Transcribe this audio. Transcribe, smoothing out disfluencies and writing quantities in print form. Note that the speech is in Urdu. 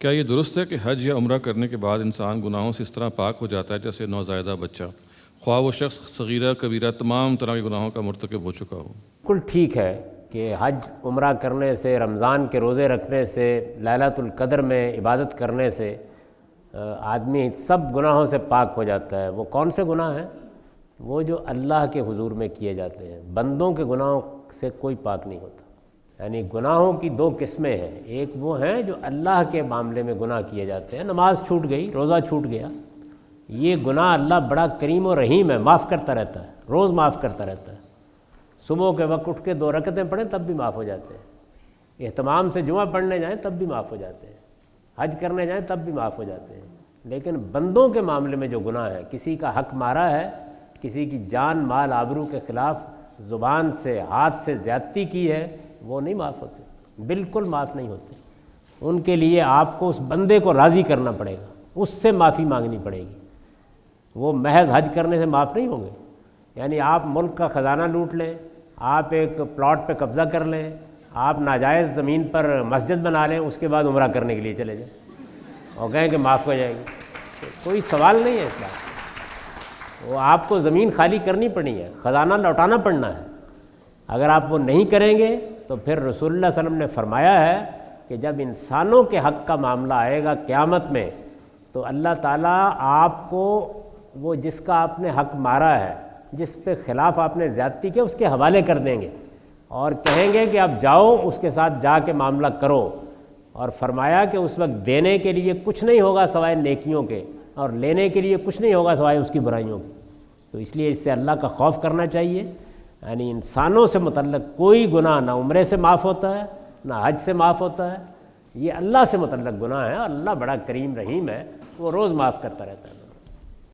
کیا یہ درست ہے کہ حج یا عمرہ کرنے کے بعد انسان گناہوں سے اس طرح پاک ہو جاتا ہے جیسے نوزائیدہ بچہ، خواہ وہ شخص صغیرہ کبیرہ تمام طرح کے گناہوں کا مرتکب ہو چکا ہو؟ بالکل ٹھیک ہے کہ حج عمرہ کرنے سے، رمضان کے روزے رکھنے سے، لیلۃ القدر میں عبادت کرنے سے آدمی سب گناہوں سے پاک ہو جاتا ہے۔ وہ کون سے گناہ ہیں؟ وہ جو اللہ کے حضور میں کیے جاتے ہیں۔ بندوں کے گناہوں سے کوئی پاک نہیں ہوتا۔ یعنی گناہوں کی دو قسمیں ہیں، ایک وہ ہیں جو اللہ کے معاملے میں گناہ کیے جاتے ہیں، نماز چھوٹ گئی، روزہ چھوٹ گیا، یہ گناہ اللہ بڑا کریم و رحیم ہے، معاف کرتا رہتا ہے، روز معاف کرتا رہتا ہے۔ صبح کے وقت اٹھ کے 2 رکعتیں پڑھیں تب بھی معاف ہو جاتے ہیں، اہتمام سے جمعہ پڑھنے جائیں تب بھی معاف ہو جاتے ہیں، حج کرنے جائیں تب بھی معاف ہو جاتے ہیں۔ لیکن بندوں کے معاملے میں جو گناہ ہے، کسی کا حق مارا ہے، کسی کی جان مال آبرو کے خلاف زبان سے ہاتھ سے زیادتی کی ہے، وہ نہیں معاف ہوتے، بالکل معاف نہیں ہوتے۔ ان کے لیے آپ کو اس بندے کو راضی کرنا پڑے گا، اس سے معافی مانگنی پڑے گی، وہ محض حج کرنے سے معاف نہیں ہوں گے۔ یعنی آپ ملک کا خزانہ لوٹ لیں، آپ ایک پلاٹ پہ قبضہ کر لیں، آپ ناجائز زمین پر مسجد بنا لیں، اس کے بعد عمرہ کرنے کے لیے چلے جائیں اور کہیں کہ معاف ہو جائے گی، کوئی سوال نہیں ہے اس کا۔ وہ آپ کو زمین خالی کرنی پڑنی ہے، خزانہ لوٹانا پڑنا ہے۔ اگر آپ وہ نہیں کریں گے تو پھر رسول اللہ صلی اللہ علیہ وسلم نے فرمایا ہے کہ جب انسانوں کے حق کا معاملہ آئے گا قیامت میں تو اللہ تعالیٰ آپ کو وہ جس کا آپ نے حق مارا ہے، جس پہ خلاف آپ نے زیادتی کی، اس کے حوالے کر دیں گے اور کہیں گے کہ آپ جاؤ اس کے ساتھ جا کے معاملہ کرو۔ اور فرمایا کہ اس وقت دینے کے لیے کچھ نہیں ہوگا سوائے نیکیوں کے، اور لینے کے لیے کچھ نہیں ہوگا سوائے اس کی برائیوں کی۔ تو اس لیے اس سے اللہ کا خوف کرنا چاہیے۔ یعنی انسانوں سے متعلق کوئی گناہ نہ عمرے سے معاف ہوتا ہے، نہ حج سے معاف ہوتا ہے، یہ اللہ سے متعلق گناہ ہے، اور اللہ بڑا کریم رحیم ہے، وہ روز معاف کرتا رہتا ہے۔